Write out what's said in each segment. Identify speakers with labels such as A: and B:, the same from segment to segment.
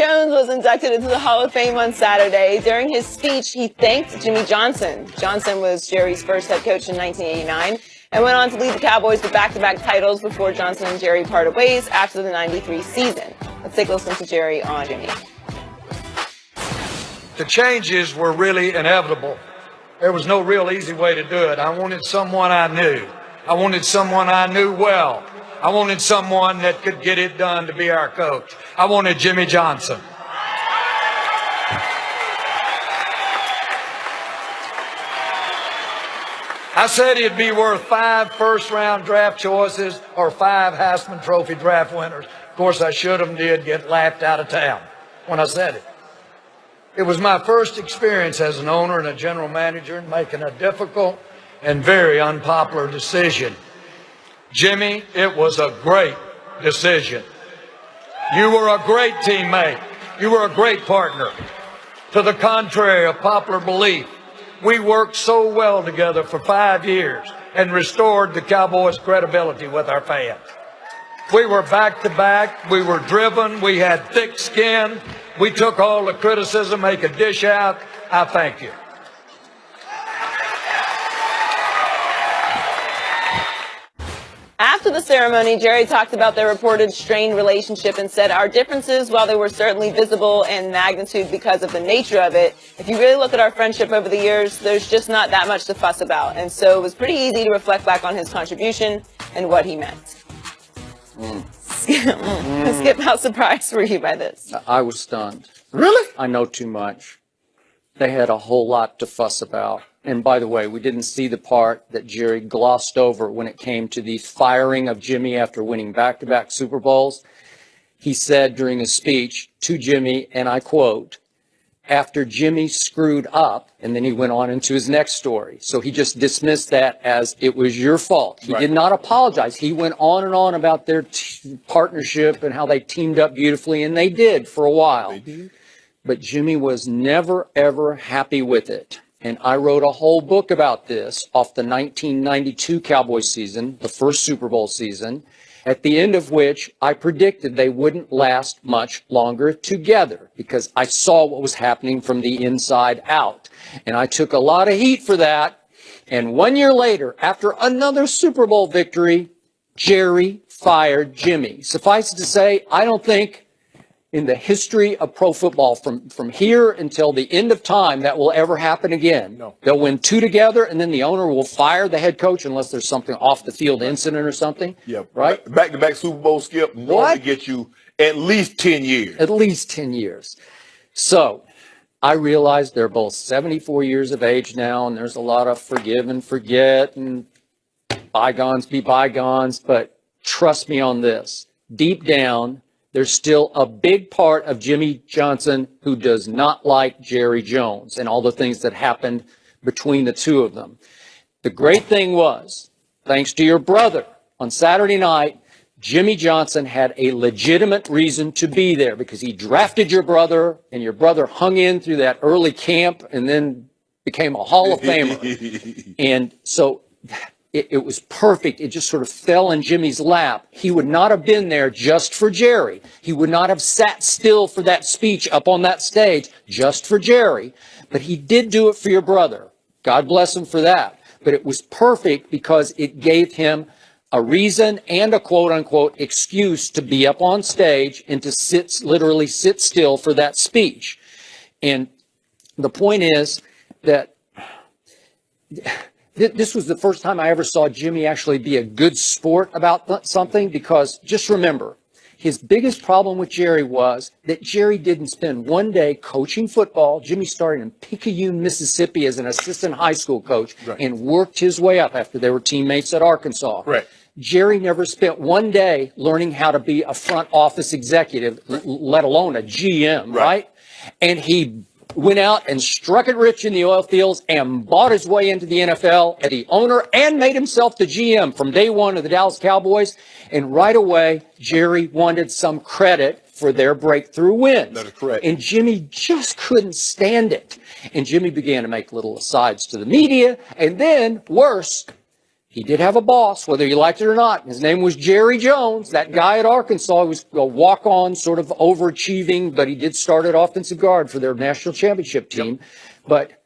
A: Jones was inducted into the Hall of Fame on Saturday. During his speech, he thanked Jimmy Johnson. Johnson was Jerry's first head coach in 1989 and went on to lead the Cowboys to back-to-back titles before Johnson and Jerry parted ways after the 93 season. Let's take a listen to Jerry on Jimmy.
B: The changes were really inevitable. There was no real easy way to do it. I wanted someone I knew. I wanted someone I knew well. I wanted someone that could get it done to be our coach. I wanted Jimmy Johnson. I said he'd be worth 5 first-round draft choices or 5 Heisman Trophy draft winners. Of course, I should have did get laughed out of town when I said it. It was my first experience as an owner and a general manager in making a difficult and very unpopular decision. Jimmy, it was a great decision. You were a great teammate. You were a great partner. To the contrary of popular belief, we worked so well together for 5 years and restored the Cowboys' credibility with our fans. We were back-to-back. We were driven. We had thick skin. We took all the criticism, make a dish out. I thank you.
A: After the ceremony, Jerry talked about their reported strained relationship and said, our differences, while they were certainly visible in magnitude because of the nature of it, if you really look at our friendship over the years, there's just not that much to fuss about. And so it was pretty easy to reflect back on his contribution and what he meant. Skip, how surprised were you by this?
C: I was stunned.
D: Really?
C: I know too much. They had a whole lot to fuss about. And by the way, we didn't see the part that Jerry glossed over when it came to the firing of Jimmy after winning back-to-back Super Bowls. He said during his speech to Jimmy, and I quote, after Jimmy screwed up, and then he went on into his next story. So he just dismissed that as it was your fault. He did not apologize. He went on and on about their partnership and how they teamed up beautifully, and they did for a while.
D: They did.
C: But Jimmy was never, ever happy with it. And I wrote a whole book about this off the 1992 Cowboys season, the first Super Bowl season, at the end of which I predicted they wouldn't last much longer together because I saw what was happening from the inside out. And I took a lot of heat for that. And 1 year later, after another Super Bowl victory, Jerry fired Jimmy. Suffice it to say, I don't think in the history of pro football from here until the end of time that will ever happen again.
D: No.
C: They'll win 2 together, and then the owner will fire the head coach unless there's something off the field incident or something.
D: Yeah.
C: Right?
D: Back-to-back Super Bowl, Skip, normally get you at least 10 years.
C: At least 10 years. So I realize they're both 74 years of age now, and there's a lot of forgive and forget and bygones be bygones, but trust me on this. Deep down, there's still a big part of Jimmy Johnson who does not like Jerry Jones and all the things that happened between the two of them. The great thing was, thanks to your brother, on Saturday night, Jimmy Johnson had a legitimate reason to be there because he drafted your brother, and your brother hung in through that early camp and then became a Hall of Famer. And so it was perfect. It just sort of fell in Jimmy's lap. He would not have been there just for Jerry. He would not have sat still for that speech up on that stage just for Jerry. But he did do it for your brother. God bless him for that. But it was perfect because it gave him a reason and a quote-unquote excuse to be up on stage and to literally sit still for that speech. And the point is that this was the first time I ever saw Jimmy actually be a good sport about something, because just remember, his biggest problem with Jerry was that Jerry didn't spend one day coaching football. Jimmy started in Picayune, Mississippi as an assistant high school coach and worked his way up after they were teammates at Arkansas.
D: Right.
C: Jerry never spent one day learning how to be a front office executive, let alone a GM, right? And he went out and struck it rich in the oil fields and bought his way into the NFL as the owner and made himself the GM from day one of the Dallas Cowboys. And right away, Jerry wanted some credit for their breakthrough wins.
D: That is correct.
C: And Jimmy just couldn't stand it. And Jimmy began to make little asides to the media. And then, worse, he did have a boss, whether you liked it or not. His name was Jerry Jones. That guy at Arkansas was a walk-on, sort of overachieving, but he did start at offensive guard for their national championship team. But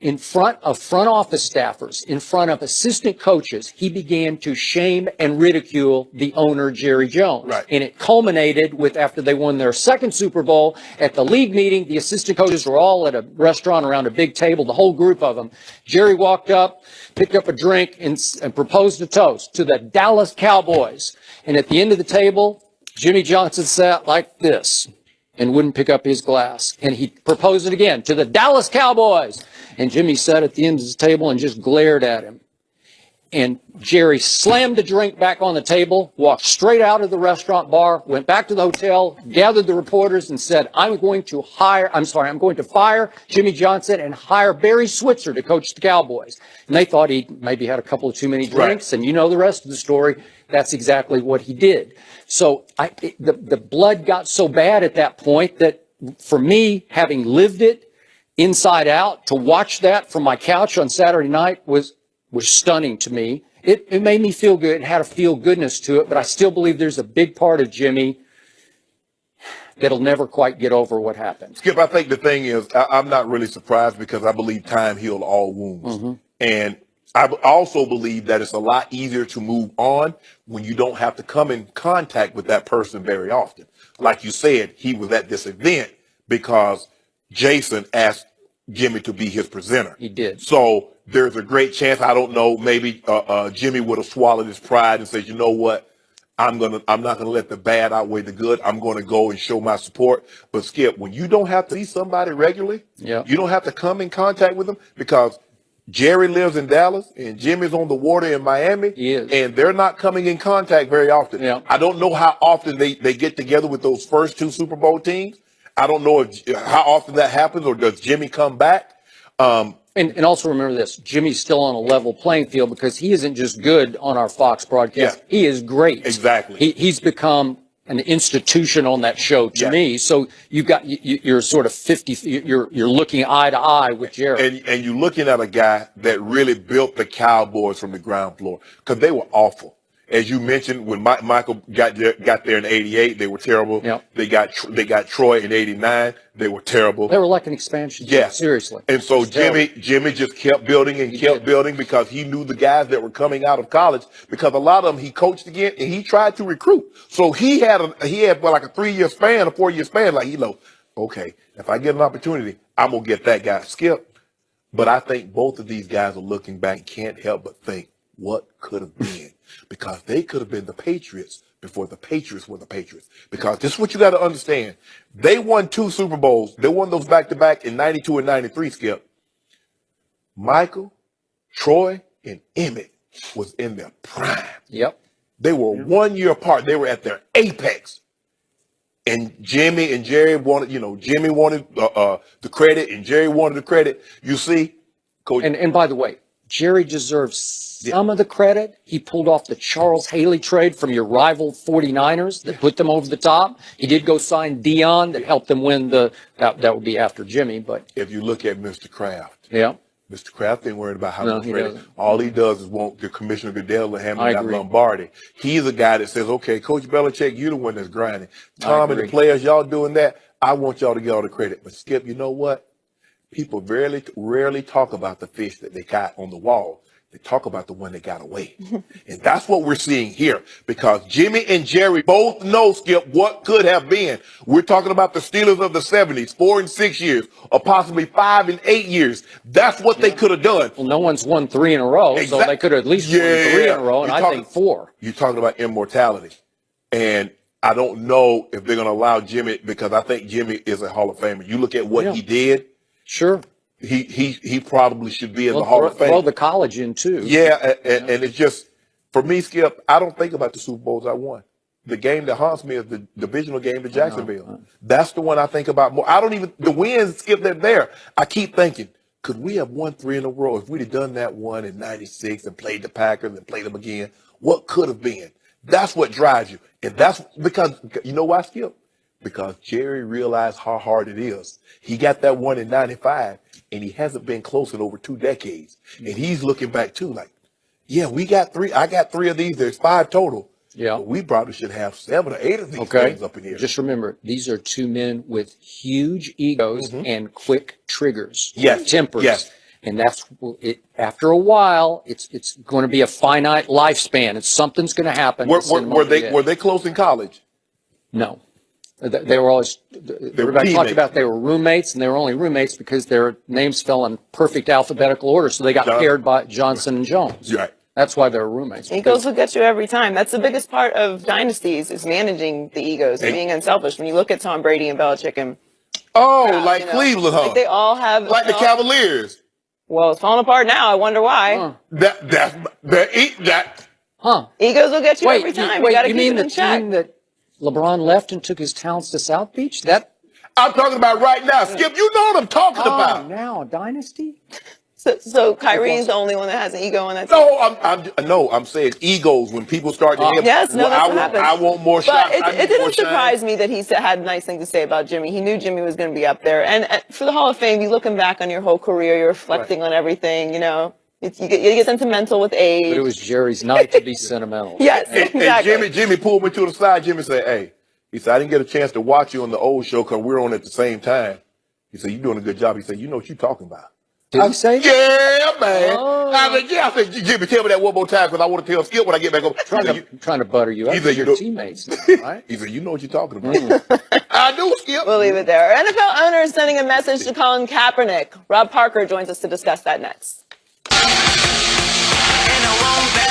C: in front of front office staffers, in front of assistant coaches, he began to shame and ridicule the owner, Jerry Jones.
D: Right.
C: And it culminated with, after they won their second Super Bowl, at the league meeting, the assistant coaches were all at a restaurant around a big table, the whole group of them. Jerry walked up, picked up a drink, and proposed a toast to the Dallas Cowboys. And at the end of the table, Jimmy Johnson sat like this and wouldn't pick up his glass. And he proposed it again to the Dallas Cowboys. And Jimmy sat at the end of the table and just glared at him. And Jerry slammed the drink back on the table, walked straight out of the restaurant bar, went back to the hotel, gathered the reporters and said, I'm going to fire Jimmy Johnson and hire Barry Switzer to coach the Cowboys. And they thought he maybe had a couple of too many drinks. Right. And you know the rest of the story. That's exactly what he did. So the blood got so bad at that point that for me, having lived it inside out, to watch that from my couch on Saturday night was stunning to me. It made me feel good. It had a feel goodness to it, but I still believe there's a big part of Jimmy that'll never quite get over what happened.
D: Skip, I think the thing is, I'm not really surprised because I believe time healed all wounds. Mm-hmm. And I also believe that it's a lot easier to move on when you don't have to come in contact with that person very often. Like you said, he was at this event because Jason asked Jimmy to be his presenter.
C: He did.
D: So there's a great chance, I don't know, maybe Jimmy would have swallowed his pride and said, you know what, I'm not gonna let the bad outweigh the good. I'm gonna go and show my support. But Skip, when you don't have to see somebody regularly, you don't have to come in contact with them because Jerry lives in Dallas and Jimmy's on the water in Miami.
C: He is.
D: And they're not coming in contact very often. Yeah. I don't know how often they get together with those first two Super Bowl teams. I don't know how often that happens, or does Jimmy come back?
C: And also remember this, Jimmy's still on a level playing field because he isn't just good on our Fox broadcast. Yeah. He is great.
D: Exactly.
C: He's become an institution on that show to me. So you're sort of 50, you're looking eye to eye with Jerry.
D: And you're looking at a guy that really built the Cowboys from the ground floor because they were awful. As you mentioned, when Michael got there in '88, they were terrible. Yep. They got Troy in '89. They were terrible.
C: They were like an expansion team. Yeah, seriously.
D: And so Jimmy just kept building and kept building because he knew the guys that were coming out of college. Because a lot of them he coached again and he tried to recruit. So he had like a 3-year span, a 4-year span. Like okay, if I get an opportunity, I'm gonna get that guy. Skip. But I think both of these guys are looking back, can't help but think what could have been. Because they could have been the Patriots before the Patriots were the Patriots. Because this is what you got to understand. They won 2 Super Bowls. They won those back-to-back in 92 and 93, Skip. Michael, Troy, and Emmett was in their prime.
C: Yep.
D: They were 1 year apart. They were at their apex. And Jimmy and Jerry wanted, Jimmy wanted the credit and Jerry wanted the credit. You see? Coach.
C: And by the way, Jerry deserves some of the credit. He pulled off the Charles Haley trade from your rival 49ers that put them over the top. He did go sign Dion that helped them win that would be after Jimmy. But
D: if you look at Mr. Kraft, Mr. Kraft ain't worried about how much credit. All he does is want the Commissioner Goodell to hand him that Lombardi. He's a guy that says, okay, Coach Belichick, you're the one that's grinding. Tom and the players, y'all doing that. I want y'all to get all the credit. But Skip, you know what? People rarely talk about the fish that they got on the wall. They talk about the one that got away. And that's what we're seeing here because Jimmy and Jerry both know, Skip, what could have been. We're talking about the Steelers of the 70s, 4 and 6 years, or possibly 5 and 8 years. That's what they could have done.
C: Well, no one's won 3 in a row, so they could have at least won 3 in a row, and I think 4.
D: You're talking about immortality. And I don't know if they're going to allow Jimmy because I think Jimmy is a Hall of Famer. You look at what he did.
C: Sure.
D: He probably should be in the Hall of Fame.
C: Throw the college in too.
D: Yeah, and it's just for me, Skip. I don't think about the Super Bowls I won. The game that haunts me is the divisional game to Jacksonville. That's the one I think about more. I don't even the wins, Skip. They're there. I keep thinking, could we have won 3 in a row if we'd have done that one in '96 and played the Packers and played them again? What could have been? That's what drives you, and that's because you know why, Skip? Because Jerry realized how hard it is. He got that one in '95, and he hasn't been close in over 2 decades. And he's looking back too, like, Yeah, we got 3. I got 3 of these. There's 5 total.
C: Yeah.
D: But we probably should have 7 or 8 of these
C: Okay.
D: things up in here.
C: Just remember, these are 2 men with huge egos and quick triggers.
D: Yes.
C: Tempers.
D: Yes.
C: And that's it. After a while, it's going to be a finite lifespan. Something's going to happen.
D: Were they close in college?
C: No. They were always, everybody talked
D: teammates.
C: about they were roommates, and they were only roommates because their names fell in perfect alphabetical order. So they got paired by Johnson and Jones.
D: Right.
C: That's why they're roommates.
A: Egos will get you every time. That's the biggest part of dynasties is managing the egos and being unselfish. When you look at Tom Brady and Belichick and
D: Like Cleveland, huh?
A: like they all have
D: Like the Cavaliers.
A: Well, it's falling apart now. I wonder why.
C: Huh.
A: Egos will get you every time. You got to
C: you
A: keep
C: mean
A: it
C: the
A: in check.
C: team that LeBron left and took his talents to South Beach? That
D: I'm talking about right now. Skip, you know what I'm talking about.
C: now a dynasty?
A: So Kyrie's the only one that has an ego on that team.
D: I'm saying egos when people start to hit.
A: Yes, no, that's what happens.
D: I want more
A: But
D: shots.
A: it didn't surprise me that he had nice things to say about Jimmy. He knew Jimmy was going to be up there. And for the Hall of Fame, you're looking back on your whole career, you're reflecting on everything, you know. You get sentimental with age.
C: But it was Jerry's night to be sentimental.
A: Yes, exactly.
D: And Jimmy pulled me to the side. Jimmy said, "Hey," he said, "I didn't get a chance to watch you on the old show because we were on at the same time." He said, "You're doing a good job." He said, "You know what you're talking about."
C: Did he say that?
D: Yeah, man.
C: Oh.
D: I said, Jimmy, tell me that one more time because I want to tell Skip when I get back home.
C: Trying to butter you up.
D: He said,
C: Your
D: you know-
C: teammates, right?
D: He said, "You know what you're talking about." I do, Skip.
A: We'll leave it there. NFL owner is sending a message to Colin Kaepernick. Rob Parker joins us to discuss that next.
E: And I won't back